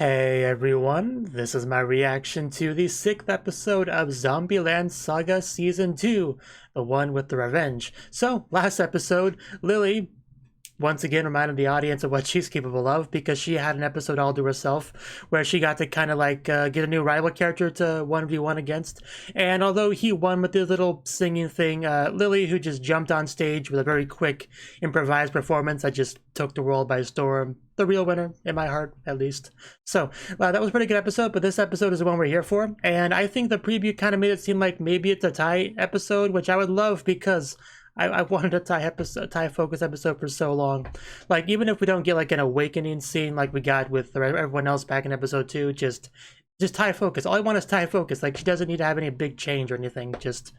Hey everyone, this is my reaction to the 6th episode of Zombieland Saga Season 2, the one with the revenge. So, last episode, Lily once again reminded the audience of what she's capable of because she had an episode all to herself where she got to kind of like get a new rival character to 1v1 against. And although he won with the little singing thing, Lily, who just jumped on stage with a very quick improvised performance that just took the world by storm, the real winner in my heart, at least. So that was a pretty good episode, but this episode is the one we're here for. And I think the preview kind of made it seem like maybe it's a tie episode, which I would love because I wanted a tie focus episode for so long. Like, even if we don't get like an awakening scene like we got with everyone else back in episode 2, just tie focus. All I want is tie focus. Like, she doesn't need to have any big change or anything. Just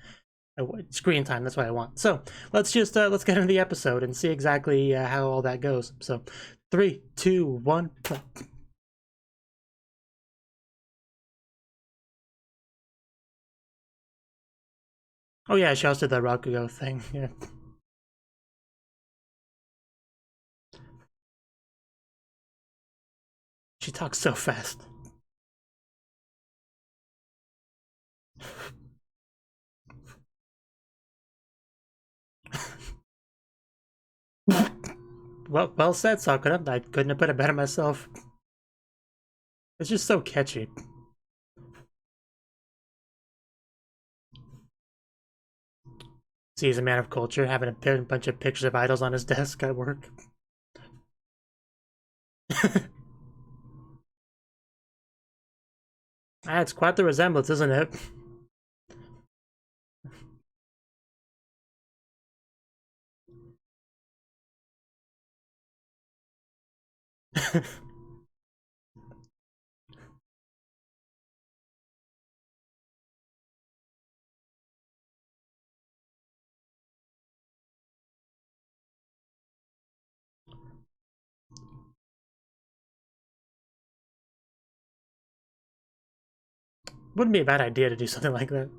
screen time. That's what I want. So let's just let's get into the episode and see exactly how all that goes. So 3, 2, 1. Play. Oh yeah, she also did the Rakugo thing. Yeah. She talks so fast. Well said, Sakura. I couldn't have put it better myself. It's just so catchy. See, he's a man of culture, having a bunch of pictures of idols on his desk at work. It's quite the resemblance, isn't it? Wouldn't be a bad idea to do something like that.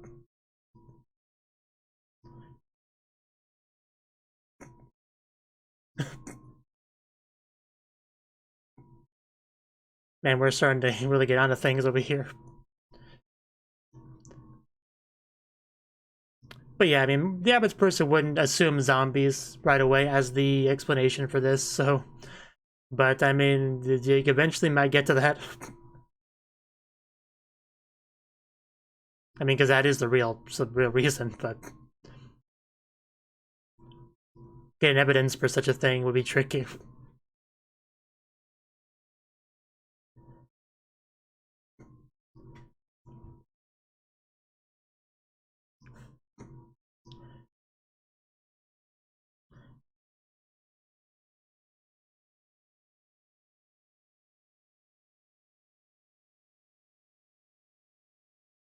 Man, we're starting to really get onto things over here. But yeah, I mean, the average person wouldn't assume zombies right away as the explanation for this, so... But, I mean, you eventually might get to that. I mean, because that is the real reason, but... Getting evidence for such a thing would be tricky.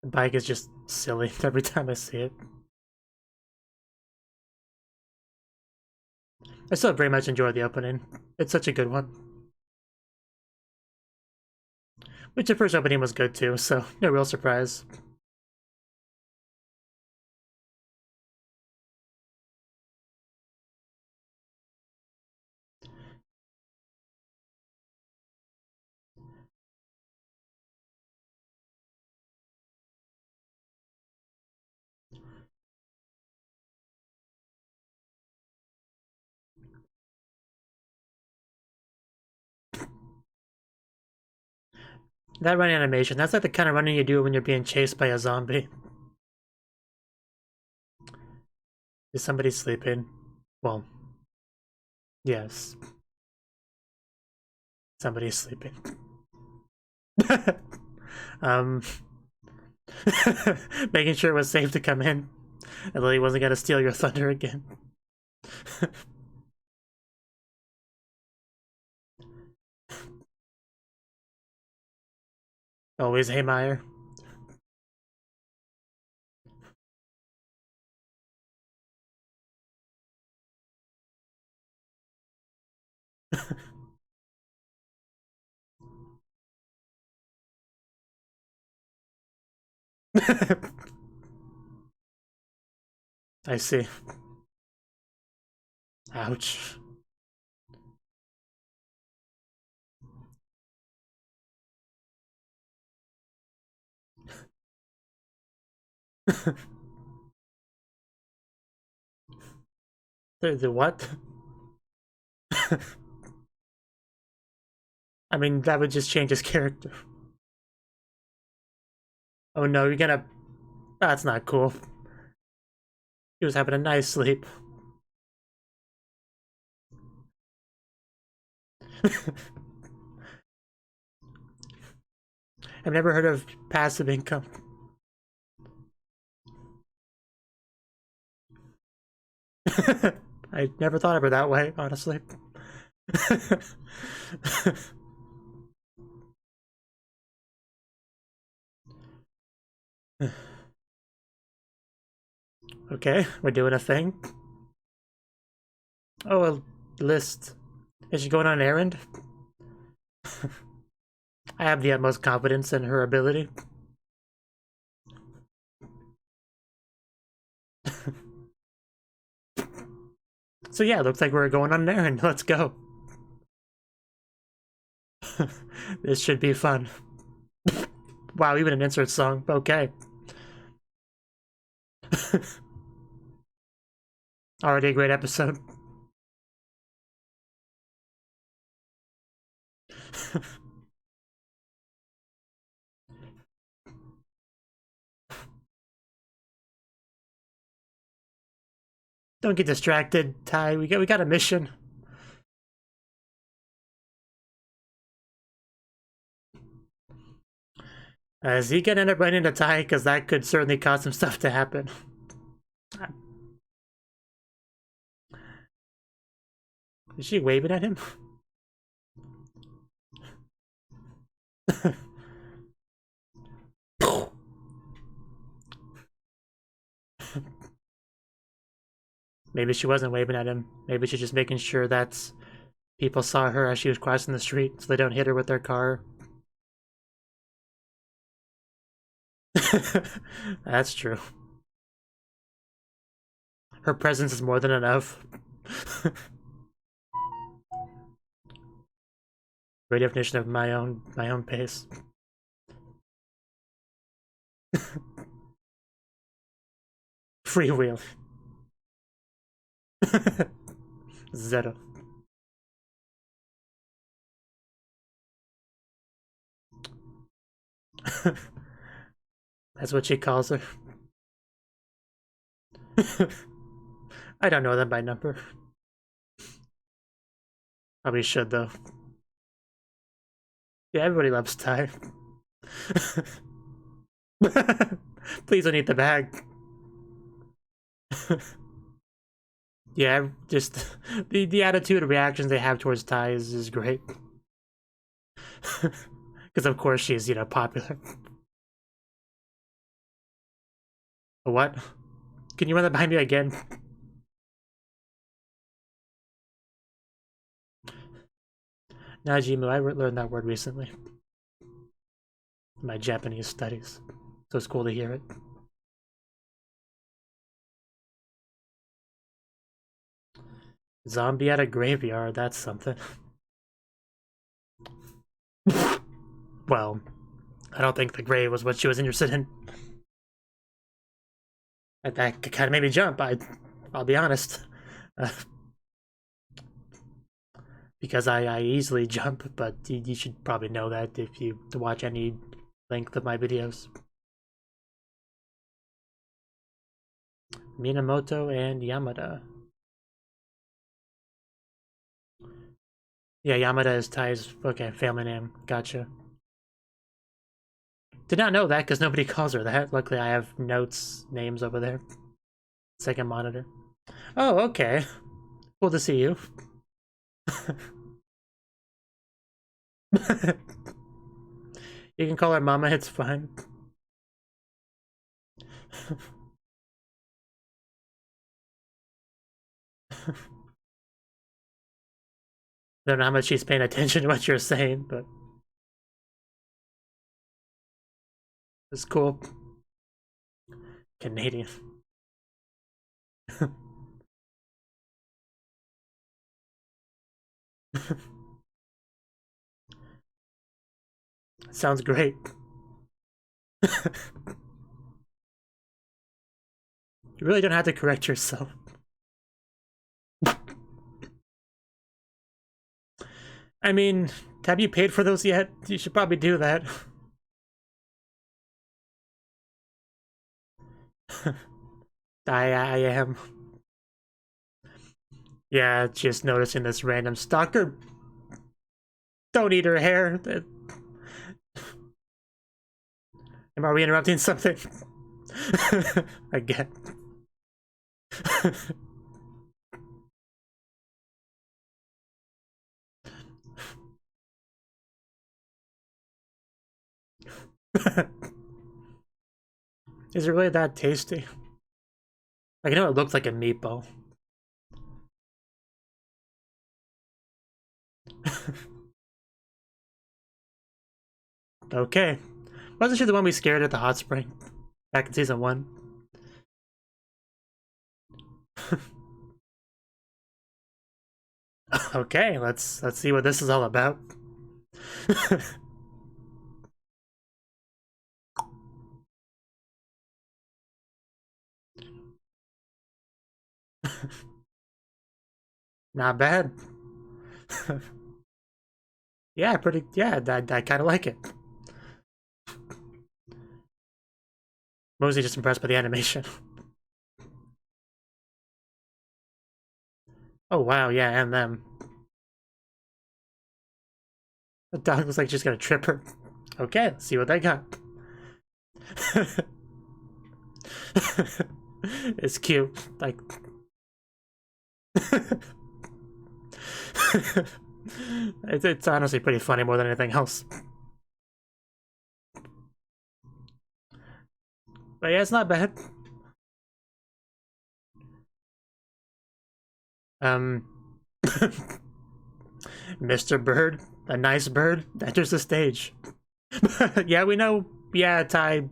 The bike is just silly every time I see it. I still very much enjoy the opening. It's such a good one. Which the first opening was good too, so no real surprise. That running animation, that's like the kind of running you do when you're being chased by a zombie. Is somebody sleeping? Well, yes. Somebody's sleeping. um, making sure it was safe to come in. And Lily wasn't gonna steal your thunder again. Always haymire. I see. Ouch. The what? I mean, that would just change his character. Oh no, you're gonna... That's not cool. He was having a nice sleep. I've never heard of passive income. I never thought of it that way, honestly. Okay, we're doing a thing. Oh, a list. Is she going on an errand? I have the utmost confidence in her ability. So yeah, looks like we're going on an errand. Let's go. This should be fun. Wow, even an insert song. Okay. Already a great episode. Don't get distracted, Ty. We got a mission. Is he gonna end up running into Ty? Because that could certainly cause some stuff to happen. Is she waving at him? Maybe she wasn't waving at him. Maybe she's just making sure that people saw her as she was crossing the street so they don't hit her with their car. That's true. Her presence is more than enough. Great definition of my own pace. Freewheel. Zero. That's what she calls her. I don't know them by number. Probably should though. Yeah, everybody loves Ty. Please don't eat the bag. Yeah, just the attitude and reactions they have towards Ty is great. Because of course she's, popular. What? Can you run that behind me again? Najimu, I learned that word recently. In my Japanese studies. So it's cool to hear it. Zombie at a graveyard, that's something. Well, I don't think the grave was what she was interested in. That kind of made me jump, I'll be honest. Because I easily jump, but you should probably know that if you watch any length of my videos. Minamoto and Yamada. Yeah, Yamada is Ty's, okay, family name. Gotcha. Did not know that because nobody calls her that. Luckily, I have notes, names over there. Second monitor. Oh, okay. Cool to see you. You can call her Mama, it's fine. I don't know how much she's paying attention to what you're saying, but it's cool. Canadian. Sounds great. You really don't have to correct yourself. I mean, have you paid for those yet? You should probably do that. I am. Yeah, just noticing this random stalker. Don't eat her hair. Are we interrupting something? I get. Is it really that tasty? Like, I know it looks like a meatball. Okay. Wasn't she the one we scared at the hot spring back in season 1? Okay, let's see what this is all about. Not bad. Yeah, pretty. Yeah, I kind of like it. Mostly just impressed by the animation. Oh wow, yeah, and them. The dog looks like she's gonna trip her. Okay, let's see what they got. It's cute, like. It's honestly pretty funny more than anything else. But yeah, it's not bad. Mr. Bird, a nice bird, enters the stage. Yeah, we know. Yeah, Ty. I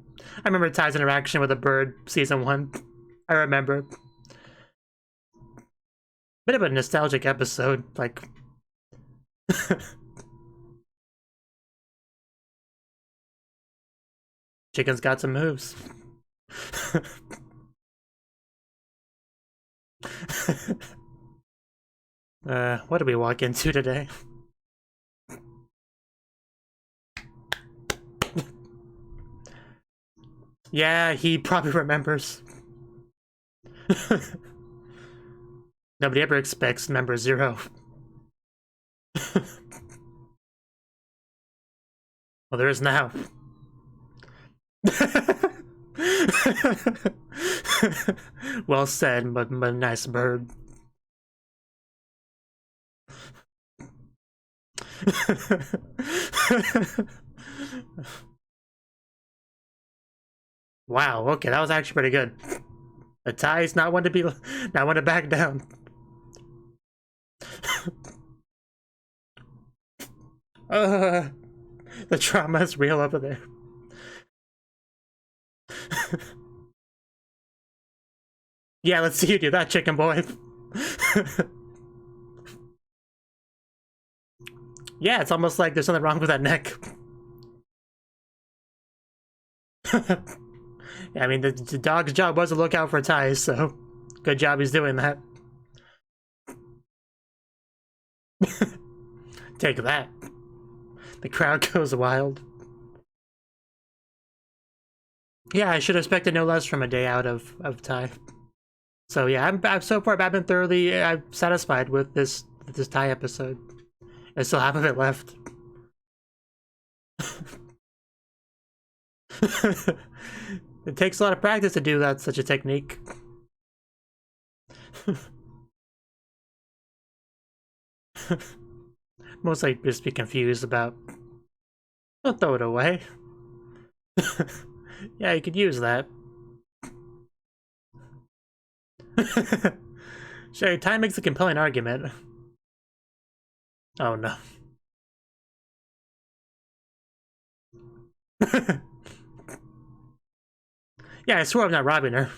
remember Ty's interaction with a bird, season 1. I remember. Bit of a nostalgic episode, like. Chicken's got some moves. What did we walk into today? Yeah, he probably remembers. Nobody ever expects member 0. Well, there is now. Well said, but nice bird. Wow, okay, that was actually pretty good. The Ty's not one to back down. The trauma is real over there. Yeah, let's see you do that, chicken boy. Yeah, it's almost like there's something wrong with that neck. Yeah, I mean, the dog's job was to look out for ties, so good job he's doing that. Take that. The crowd goes wild. Yeah, I should have expected no less from a day out of Thai. So yeah, I'm so far I've been thoroughly satisfied with this Thai episode. There's still half of it left. It takes a lot of practice to do that, such a technique. Mostly just be confused about. Don't throw it away. Yeah, you could use that. Sure, time makes a compelling argument. Oh no. Yeah, I swear I'm not robbing her.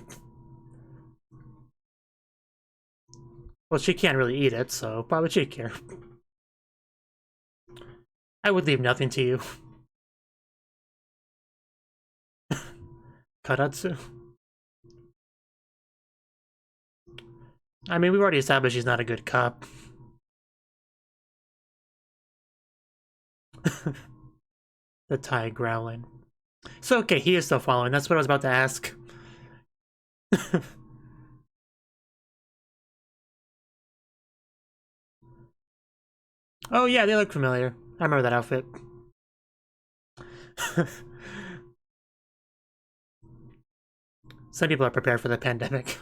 Well, she can't really eat it, so why would she care? I would leave nothing to you. Karatsu. I mean, we've already established he's not a good cop. The tie growling. So, okay, he is still following. That's what I was about to ask. Oh, yeah, they look familiar. I remember that outfit. Some people are prepared for the pandemic.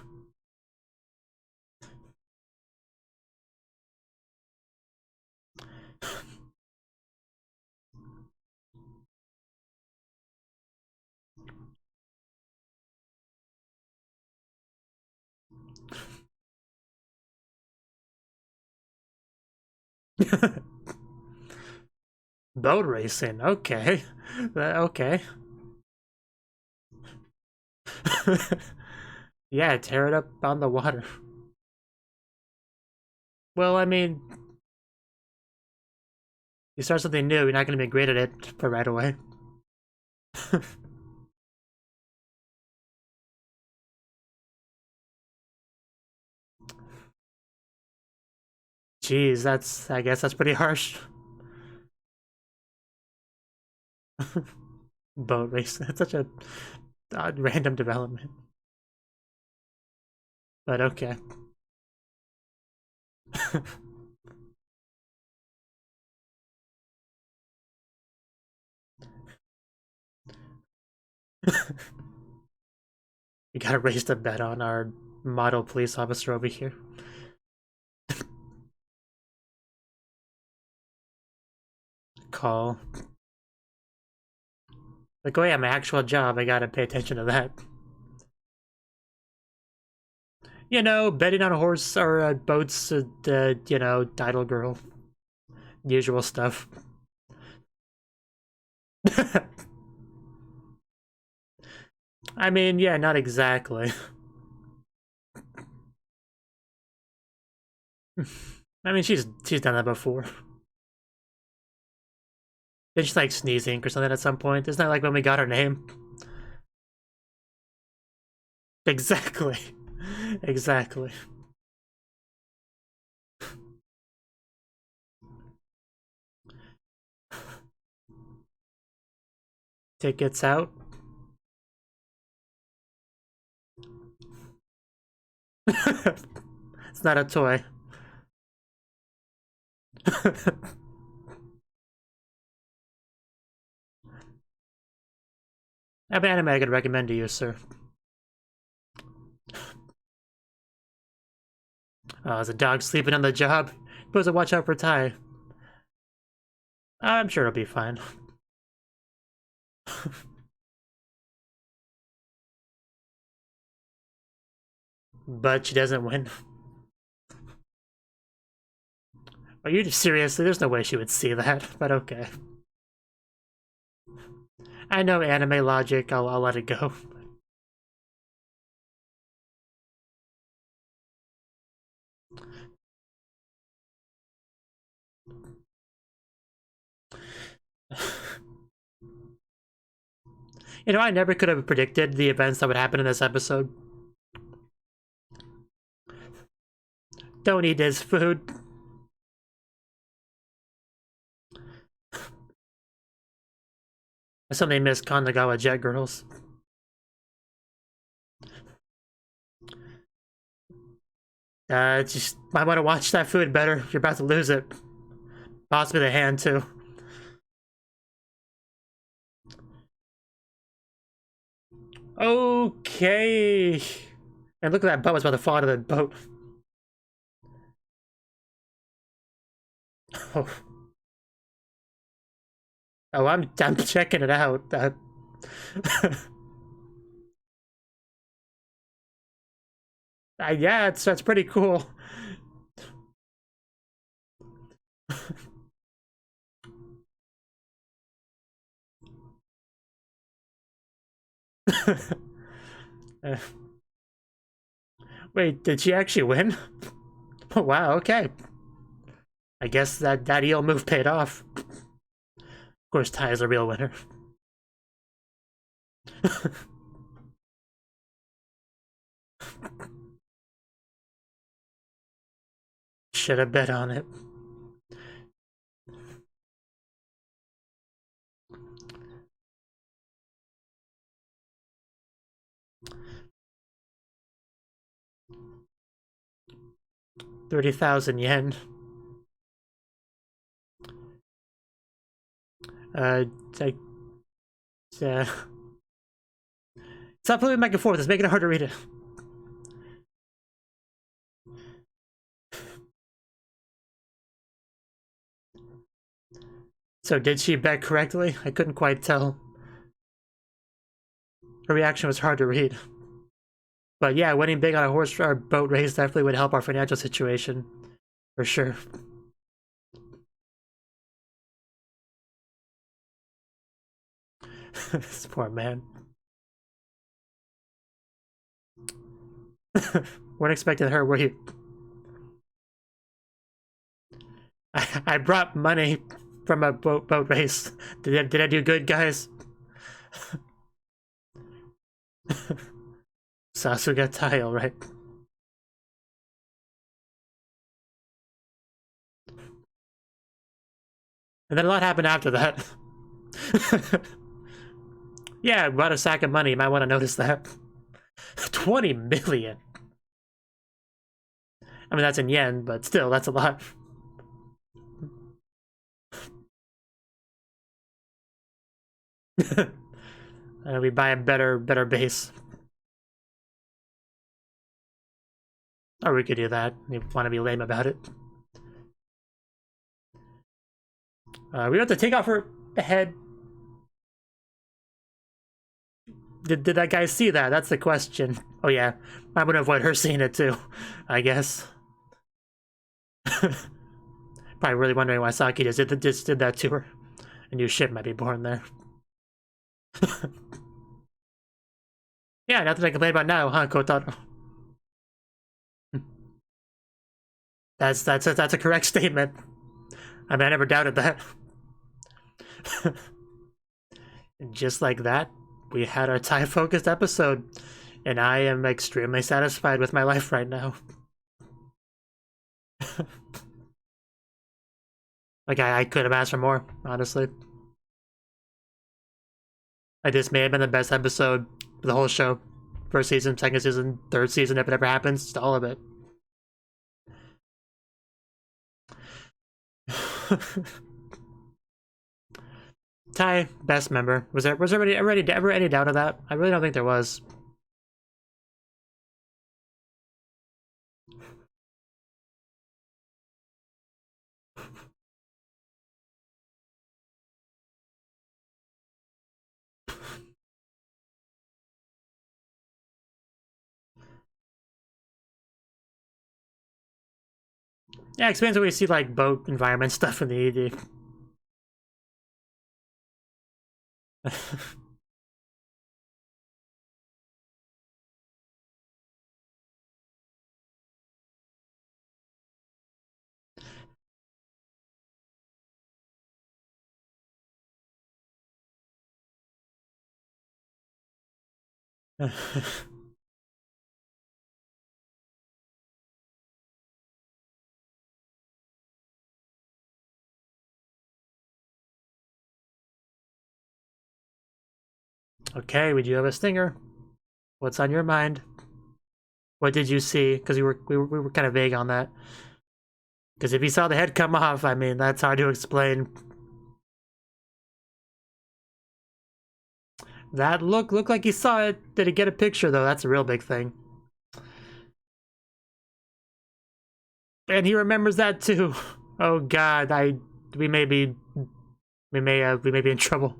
Boat racing, okay. Okay. Yeah, tear it up on the water. Well, I mean, you start something new, you're not going to be great at it for right away. Jeez, I guess that's pretty harsh. Boat race, that's such a odd random development. But okay. We gotta raise the bet on our model police officer over here. Call. Like, oh yeah, my actual job, I gotta pay attention to that. You know, betting on a horse or boats, you know, idle girl. Usual stuff. I mean, yeah, not exactly. I mean, she's done that before. Did she like sneezing or something at some point? Isn't that like when we got her name? Exactly. Exactly. Tickets out. It's not a toy. I have an anime I could recommend to you, sir. Oh, there's a dog sleeping on the job. Supposed to watch out for Ty. I'm sure it'll be fine. But she doesn't win. Are you seriously? There's no way she would see that, but okay. I know anime logic, I'll let it go. You know, I never could have predicted the events that would happen in this episode. Don't eat his food. Something missed Kanagawa Jet Girls. Just might want to watch that food better. You're about to lose it. Possibly the hand, too. Okay. And look at that boat. It's about to fall out of the boat. Oh. Oh, I'm checking it out. Yeah, that's pretty cool. Wait, did she actually win? Oh, wow, okay. I guess that eel move paid off. Of course, Ty is the real winner. should have bet on it. ¥30,000. Stop flipping back and forth. It's making it hard to read it. So did she bet correctly? I couldn't quite tell. Her reaction was hard to read. But yeah, winning big on a horse or boat race definitely would help our financial situation. For sure. This poor man. Weren't expecting her, were you? I brought money from a boat race. Did I do good, guys? Sasuga tile, right? And then a lot happened after that. Yeah, I brought a sack of money. You might want to notice that. 20 million. I mean, that's in yen, but still, that's a lot. We buy a better base. Or we could do that. You want to be lame about it. We have to take off her head. Did that guy see that? That's the question. Oh yeah, I would avoid her seeing it too, I guess. Probably really wondering why Saki just did that to her. A new ship might be born there. Yeah, nothing I complain about now, huh, Kotaro? That's a correct statement. I mean, I never doubted that. Just like that, we had our time-focused episode, and I am extremely satisfied with my life right now. Like, I could have asked for more, honestly. Like, this may have been the best episode of the whole show. First season, second season, third season, if it ever happens, just all of it. Tai, best member. Was there ever any doubt of that? I really don't think there was. Yeah, explains why we see like boat environment stuff in the ED. Okay, we do have a stinger. What's on your mind? What did you see? Because we were kind of vague on that. Because if you saw the head come off, I mean, that's hard to explain. That looked like he saw it. Did he get a picture though? That's a real big thing. And he remembers that too. Oh God, we may be in trouble.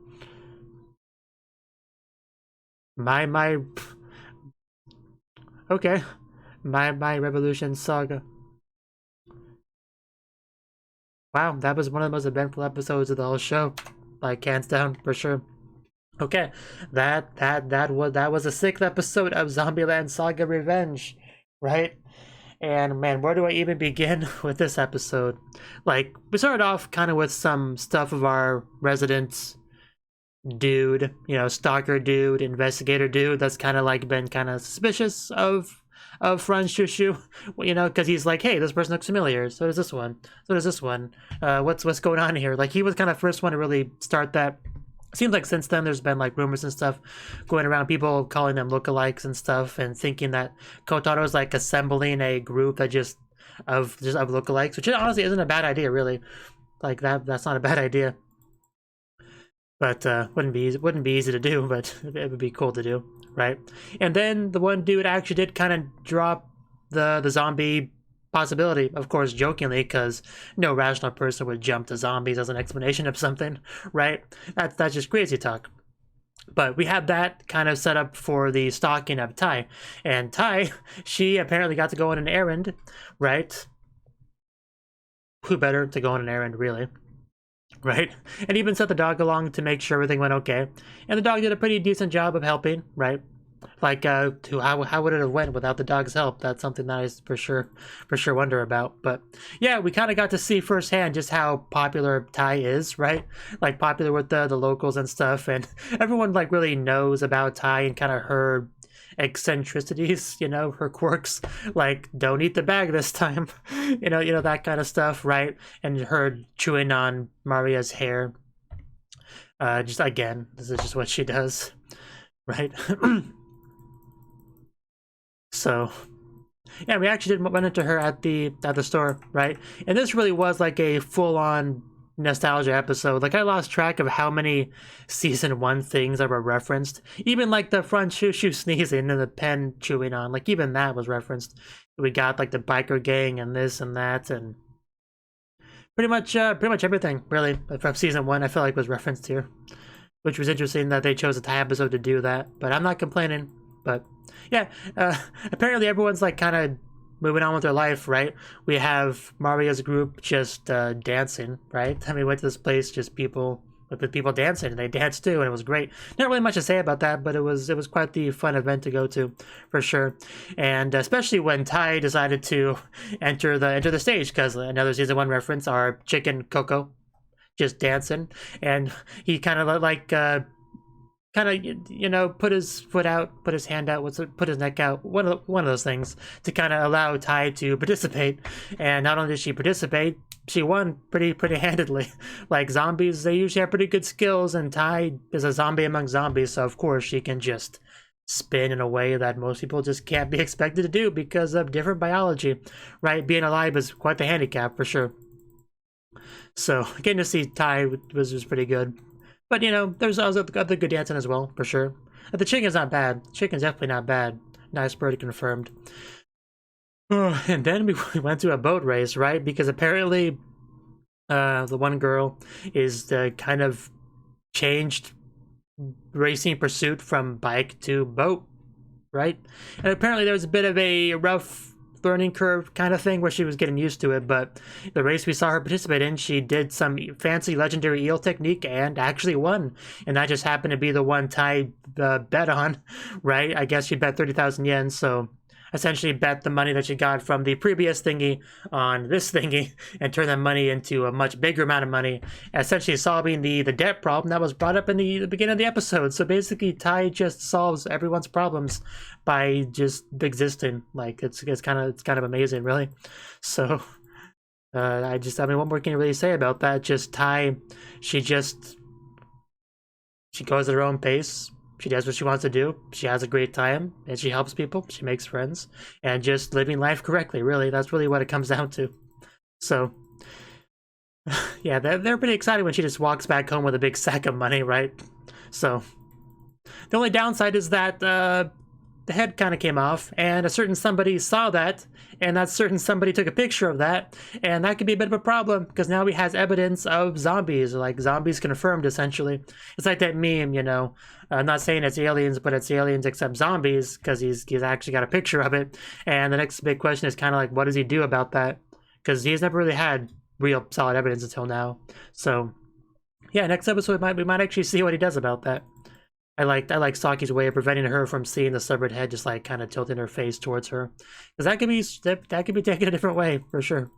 Okay. My Revolution Saga. Wow, that was one of the most eventful episodes of the whole show. Like, hands down, for sure. Okay, that was the 6th episode of Zombieland Saga Revenge, right? And man, where do I even begin with this episode? Like, we started off kind of with some stuff of our resident dude, you know, stalker dude, investigator dude that's kind of like been kind of suspicious of Franz Shushu, you know, because he's like, hey, this person looks familiar. So does this one. So does this one. What's going on here? Like, he was kind of first one to really start that. Seems like since then there's been like rumors and stuff going around, people calling them lookalikes and stuff, and thinking that Kotaro is like assembling a group that just of lookalikes, which honestly isn't a bad idea, really. Like that's not a bad idea. But wouldn't be easy to do, but it would be cool to do, right? And then the one dude actually did kind of drop the zombie possibility, of course, jokingly, because no rational person would jump to zombies as an explanation of something, right? That's just crazy talk. But we had that kind of set up for the stalking of Tai. And Tai, she apparently got to go on an errand, right? Who better to go on an errand, really? Right? And even sent the dog along to make sure everything went okay. And the dog did a pretty decent job of helping, right? Like, how would it have went without the dog's help? That's something that I for sure wonder about. But yeah, we kind of got to see firsthand just how popular Tai is, right? Like, popular with the locals and stuff, and everyone like really knows about Tai and kind of her eccentricities, you know, her quirks, like don't eat the bag this time, you know that kind of stuff, right? And her chewing on Maria's hair. Just again, this is just what she does, right? So, yeah, we actually did run into her at the store, right? And this really was like a full-on nostalgia episode. Like, I lost track of how many season 1 things that were referenced. Even like the front shoo sneezing and the pen chewing on, like even that was referenced. We got like the biker gang and this and that, and pretty much everything really from season 1 I feel like was referenced here, which was interesting that they chose a Thai episode to do that. But I'm not complaining. But yeah, apparently everyone's like kind of moving on with their life, right? We have Maria's group just dancing, right? I mean, we went to this place, just people with people dancing, and they danced too, and it was great. Not really much to say about that, but it was quite the fun event to go to, for sure. And especially when Tai decided to enter the stage, because another season 1 reference, our chicken Coco just dancing, and he kind of like you know, put his foot out, put his hand out, put his neck out, one of those things to kind of allow Tai to participate. And not only did she participate, she won pretty handedly. Like, zombies, they usually have pretty good skills, and Tai is a zombie among zombies, so of course she can just spin in a way that most people just can't be expected to do because of different biology, right? Being alive is quite the handicap, for sure. So getting to see Tai was pretty good. But, you know, there's other good dancing as well, for sure. The chicken's not bad. Chicken's definitely not bad. Nice bird confirmed. And then we went to a boat race, right? Because apparently the one girl is kind of changed racing pursuit from bike to boat, right? And apparently there was a bit of a rough learning curve kind of thing where she was getting used to it, but the race we saw her participate in, she did some fancy legendary eel technique and actually won. And that just happened to be the one Tai bet on, right? I guess she bet 30,000 yen, so essentially bet the money that she got from the previous thingy on this thingy and turn that money into a much bigger amount of money, essentially solving the debt problem that was brought up in the beginning of the episode. So basically Tai just solves everyone's problems by just existing. Like, it's kind of amazing, really. So I mean, what more can you really say about that? Just Tai, she goes at her own pace. She does what she wants to do. She has a great time, and she helps people. She makes friends, and just living life correctly, really. That's really what it comes down to. So, yeah, they're pretty excited when she just walks back home with a big sack of money, right? So, the only downside is that the head kind of came off, and a certain somebody saw that, and that certain somebody took a picture of that, and that could be a bit of a problem, because now he has evidence of zombies, like zombies confirmed, essentially. It's like that meme, you know, I'm not saying it's aliens, but it's aliens except zombies, because he's actually got a picture of it, and the next big question is kind of like, what does he do about that? Because he's never really had real solid evidence until now. So, yeah, next episode we might actually see what he does about that. I like Saki's way of preventing her from seeing the severed head, just like kind of tilting her face towards her, because that could be taken a different way, for sure.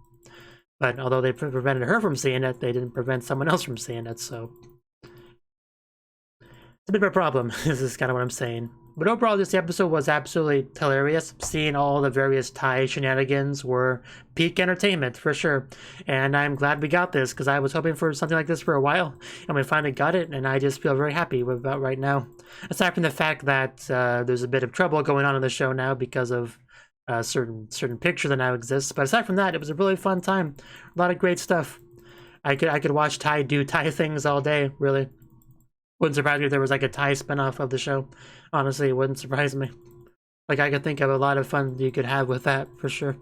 But although they prevented her from seeing it, they didn't prevent someone else from seeing it. So it's a bit of a problem. This is kind of what I'm saying. But overall, this episode was absolutely hilarious. Seeing all the various Thai shenanigans were peak entertainment, for sure. And I'm glad we got this, because I was hoping for something like this for a while, and we finally got it, and I just feel very happy with about right now. Aside from the fact that there's a bit of trouble going on in the show now because of certain picture that now exists. But aside from that, it was a really fun time. A lot of great stuff. I could watch Thai do Thai things all day, really. Wouldn't surprise me if there was like a Thai spinoff of the show. Honestly, it wouldn't surprise me. Like, I could think of a lot of fun you could have with that, for sure.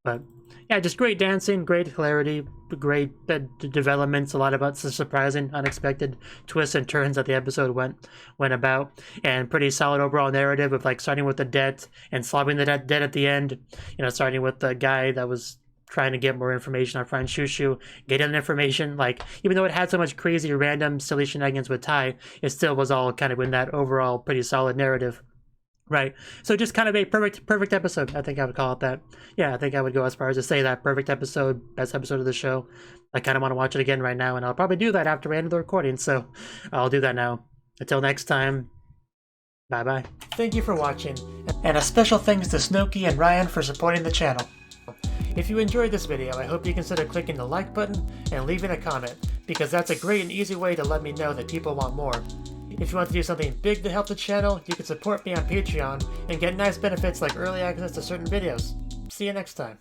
But yeah, just great dancing, great hilarity, great developments, a lot about surprising, unexpected twists and turns that the episode went about, and pretty solid overall narrative of like starting with the debt and solving the debt at the end. You know, starting with the guy that was trying to get more information on Friend Shushu, getting the information, like, even though it had so much crazy, random, silly shenanigans with Tai, it still was all kind of in that overall pretty solid narrative. Right. So just kind of a perfect episode. I think I would call it that. Yeah, I think I would go as far as to say that. Perfect episode, best episode of the show. I kind of want to watch it again right now, and I'll probably do that after we end the recording, so I'll do that now. Until next time, bye-bye. Thank you for watching, and a special thanks to Cnouki and Ryan for supporting the channel. If you enjoyed this video, I hope you consider clicking the like button and leaving a comment, because that's a great and easy way to let me know that people want more. If you want to do something big to help the channel, you can support me on Patreon and get nice benefits like early access to certain videos. See you next time.